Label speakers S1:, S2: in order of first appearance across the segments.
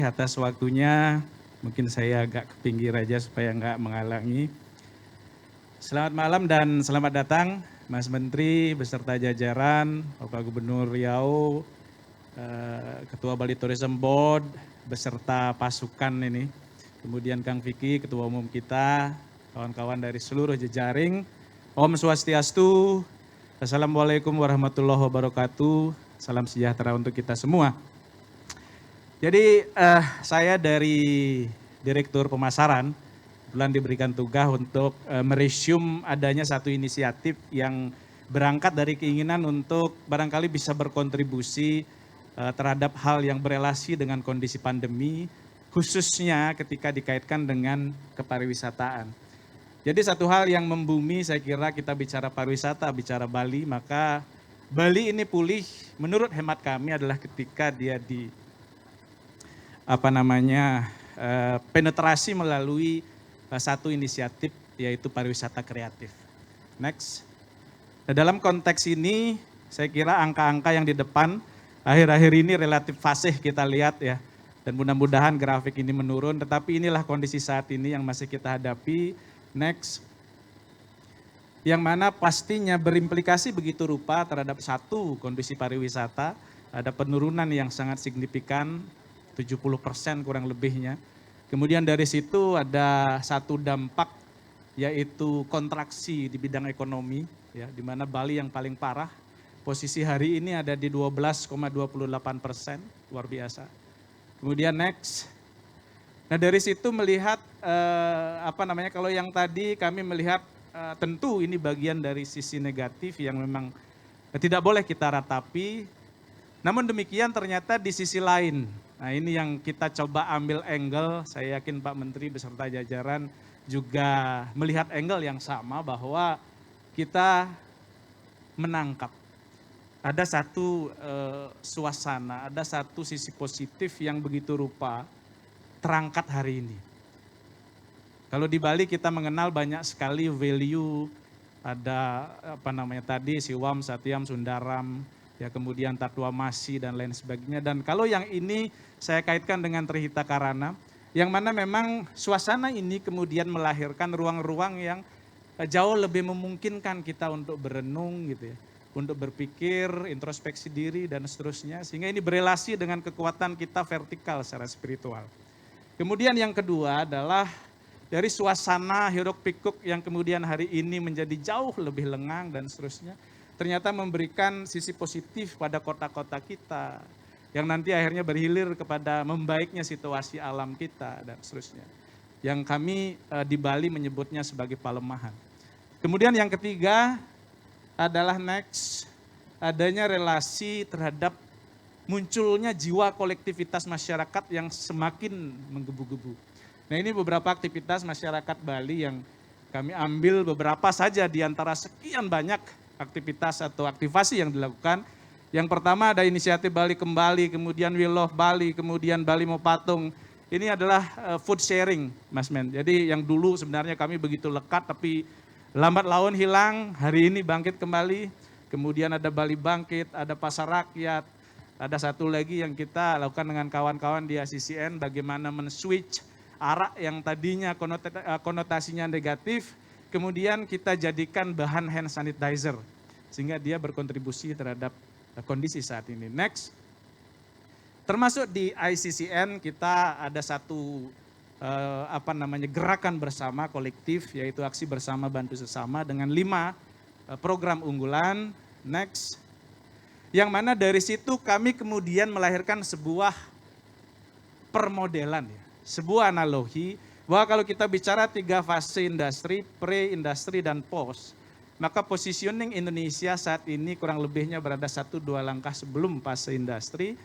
S1: Atas waktunya, mungkin saya agak ke pinggir aja supaya nggak menghalangi. Selamat malam dan selamat datang Mas Menteri beserta jajaran, Bapak Gubernur Riau, Ketua Bali Tourism Board, beserta pasukan ini. Kemudian Kang Vicky, Ketua Umum kita, kawan-kawan dari seluruh jejaring. Om Swastiastu, Assalamualaikum warahmatullahi wabarakatuh, salam sejahtera untuk kita semua. Jadi saya dari Direktur Pemasaran, kebetulan diberikan tugas untuk meresume adanya satu inisiatif yang berangkat dari keinginan untuk barangkali bisa berkontribusi terhadap hal yang berelasi dengan kondisi pandemi, khususnya ketika dikaitkan dengan kepariwisataan. Jadi satu hal yang membumi, saya kira kita bicara pariwisata, bicara Bali, maka Bali ini pulih menurut hemat kami adalah ketika dia penetrasi melalui satu inisiatif yaitu pariwisata kreatif. Next. Nah, dalam konteks ini saya kira angka-angka yang di depan akhir-akhir ini relatif fasih kita lihat ya. Dan mudah-mudahan grafik ini menurun, tetapi inilah kondisi saat ini yang masih kita hadapi. Next. Yang mana pastinya berimplikasi begitu rupa terhadap satu kondisi pariwisata, ada penurunan yang sangat signifikan, 70% kurang lebihnya. Kemudian dari situ ada satu dampak yaitu kontraksi di bidang ekonomi, ya, di mana Bali yang paling parah. Posisi hari ini ada di 12,28%, luar biasa. Kemudian next. Nah dari situ melihat kalau yang tadi kami melihat tentu ini bagian dari sisi negatif yang memang tidak boleh kita ratapi. Namun demikian ternyata di sisi lain, nah ini yang kita coba ambil angle, saya yakin Pak Menteri beserta jajaran juga melihat angle yang sama bahwa kita menangkap. Ada satu suasana, ada satu sisi positif yang begitu rupa terangkat hari ini. Kalau di Bali kita mengenal banyak sekali value, ada Siwam, Satyam, Sundaram, ya kemudian Tatwa Masi dan lain sebagainya. Dan kalau yang ini saya kaitkan dengan Trihita Karana, yang mana memang suasana ini kemudian melahirkan ruang-ruang yang jauh lebih memungkinkan kita untuk berenung gitu ya, untuk berpikir, introspeksi diri dan seterusnya. Sehingga ini berelasi dengan kekuatan kita vertikal secara spiritual. Kemudian yang kedua adalah dari suasana hiruk pikuk yang kemudian hari ini menjadi jauh lebih lengang dan seterusnya, ternyata memberikan sisi positif pada kota-kota kita, yang nanti akhirnya berhilir kepada membaiknya situasi alam kita dan seterusnya. Yang kami di Bali menyebutnya sebagai palemahan. Kemudian yang ketiga adalah next, adanya relasi terhadap munculnya jiwa kolektivitas masyarakat yang semakin menggebu-gebu. Nah ini beberapa aktivitas masyarakat Bali yang kami ambil beberapa saja di antara sekian banyak aktivitas atau aktivasi yang dilakukan. Yang pertama ada inisiatif Bali Kembali, kemudian We Love Bali, kemudian Bali Mau Patung. Ini adalah food sharing, Mas Men. Jadi yang dulu sebenarnya kami begitu lekat, tapi lambat laun hilang, hari ini bangkit kembali. Kemudian ada Bali Bangkit, ada Pasar Rakyat, ada satu lagi yang kita lakukan dengan kawan-kawan di ACCN, bagaimana men-switch arak yang tadinya konotasinya negatif, kemudian kita jadikan bahan hand sanitizer, sehingga dia berkontribusi terhadap kondisi saat ini. Next, termasuk di ICCN kita ada satu gerakan bersama kolektif, yaitu aksi bersama bantu sesama dengan 5 program unggulan. Next, yang mana dari situ kami kemudian melahirkan sebuah permodelan, ya, sebuah analogi bahwa kalau kita bicara 3 fase industri, pre-industri dan post, maka positioning Indonesia saat ini kurang lebihnya berada 1-2 langkah sebelum fase industri,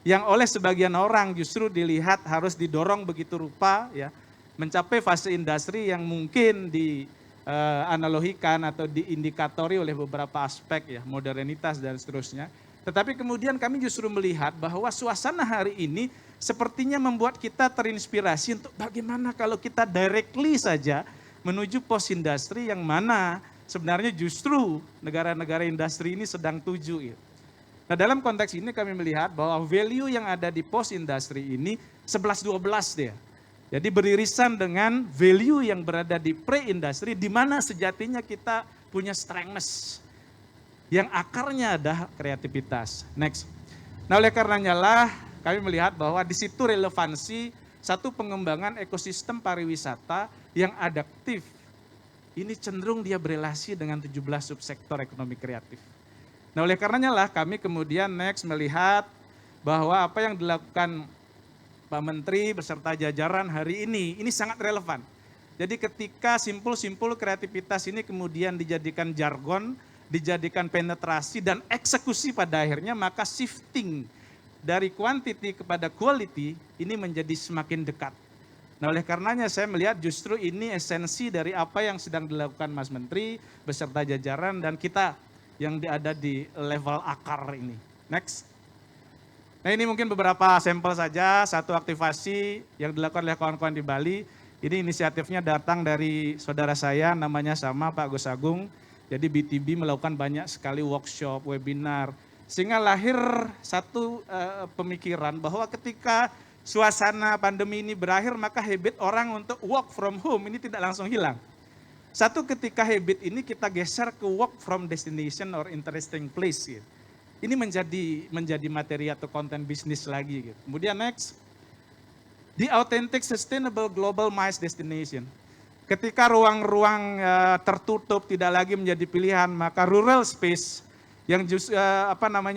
S1: yang oleh sebagian orang justru dilihat harus didorong begitu rupa ya, mencapai fase industri yang mungkin dianalogikan atau diindikatori oleh beberapa aspek ya, modernitas dan seterusnya. Tetapi kemudian kami justru melihat bahwa suasana hari ini sepertinya membuat kita terinspirasi untuk bagaimana kalau kita directly saja menuju post industri yang mana sebenarnya justru negara-negara industri ini sedang tuju. Ya. Nah dalam konteks ini kami melihat bahwa value yang ada di post industry ini 11-12 dia. Jadi beririsan dengan value yang berada di pre-industry di mana sejatinya kita punya strengthness. Yang akarnya ada kreativitas. Next. Nah oleh karenanya lah kami melihat bahwa di situ relevansi satu pengembangan ekosistem pariwisata yang adaptif. Ini cenderung dia berelasi dengan 17 subsektor ekonomi kreatif. Nah oleh karenanya lah kami kemudian next melihat bahwa apa yang dilakukan Pak Menteri beserta jajaran hari ini sangat relevan. Jadi ketika simpul-simpul kreativitas ini kemudian dijadikan jargon, dijadikan penetrasi dan eksekusi pada akhirnya, maka shifting dari quantity kepada quality ini menjadi semakin dekat. Nah oleh karenanya saya melihat justru ini esensi dari apa yang sedang dilakukan Mas Menteri beserta jajaran dan kita yang ada di level akar ini. Next. Nah ini mungkin beberapa sampel saja, satu aktivasi yang dilakukan oleh kawan-kawan di Bali. Ini inisiatifnya datang dari saudara saya, namanya sama Pak Gus Agung. Jadi BTB melakukan banyak sekali workshop, webinar. Sehingga lahir satu pemikiran bahwa ketika suasana pandemi ini berakhir, maka habit orang untuk work from home ini tidak langsung hilang. Satu ketika habit ini kita geser ke work from destination or interesting place. Gitu. Ini menjadi materi atau konten bisnis lagi. Gitu. Kemudian next, the authentic sustainable global MICE destination. Ketika ruang-ruang tertutup tidak lagi menjadi pilihan, maka rural space yang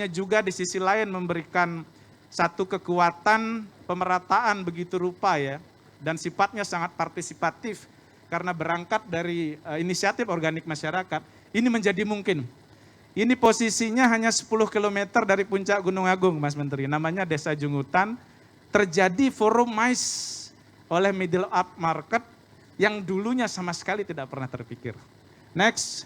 S1: juga di sisi lain memberikan satu kekuatan pemerataan begitu rupa ya, dan sifatnya sangat partisipatif karena berangkat dari inisiatif organik masyarakat, ini menjadi mungkin. Ini posisinya hanya 10 km dari puncak Gunung Agung, Mas Menteri, namanya Desa Jungutan, terjadi forum MICE oleh middle up market yang dulunya sama sekali tidak pernah terpikir. Next.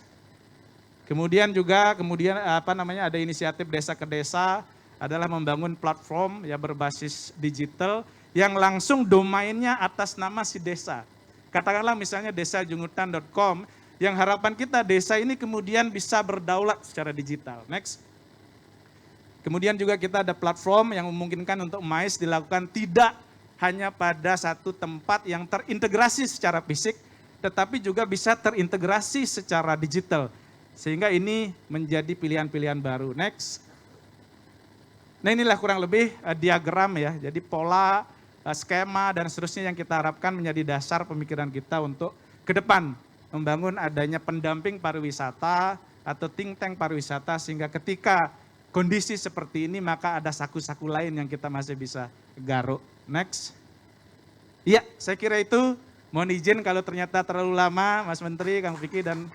S1: Kemudian ada inisiatif desa ke desa, adalah membangun platform ya berbasis digital yang langsung domainnya atas nama si desa. Katakanlah misalnya desajungutan.com yang harapan kita desa ini kemudian bisa berdaulat secara digital. Next. Kemudian juga kita ada platform yang memungkinkan untuk MICE dilakukan tidak hanya pada satu tempat yang terintegrasi secara fisik, tetapi juga bisa terintegrasi secara digital. Sehingga ini menjadi pilihan-pilihan baru. Next. Nah inilah kurang lebih diagram ya, jadi pola, skema dan seterusnya yang kita harapkan menjadi dasar pemikiran kita untuk ke depan membangun adanya pendamping pariwisata atau think tank pariwisata sehingga ketika kondisi seperti ini maka ada saku-saku lain yang kita masih bisa garuk. Next. Iya, saya kira itu. Mohon izin kalau ternyata terlalu lama Mas Menteri, Kang Vicky dan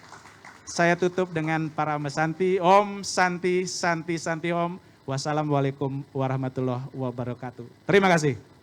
S1: saya tutup dengan para mesanti. Om Santi Santi Santi Om. Wassalamualaikum warahmatullahi wabarakatuh. Terima kasih.